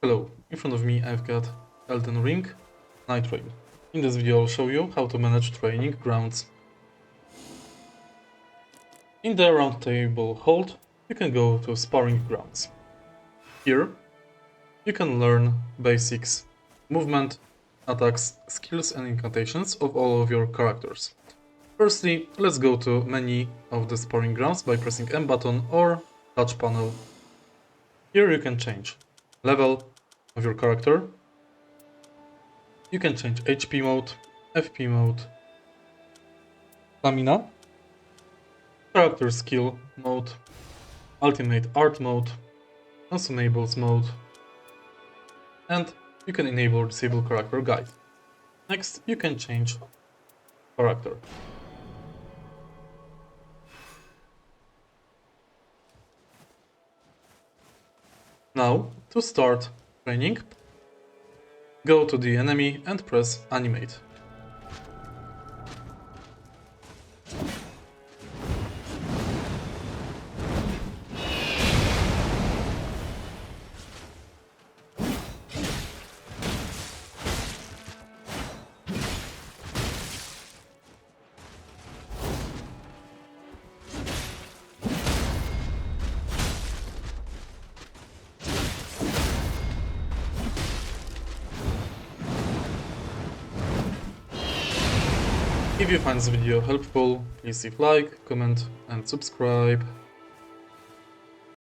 Hello, in front of me I've got Elden Ring Nightreign. In this video I'll show you how to manage training grounds. In the Roundtable Hold, you can go to Sparring grounds. Here, you can learn basics, movement, attacks, skills and incantations of all of your characters. Firstly, let's go to many of the Sparring grounds by pressing M button or touch panel. Here you can change level of your character. You can change HP mode, FP mode, stamina, character skill mode, ultimate art mode, consumables mode, and you can enable disable character guide. Next, you can change character. Now, to start training, go to the enemy and press animate. If you find this video helpful, please leave like, comment and subscribe.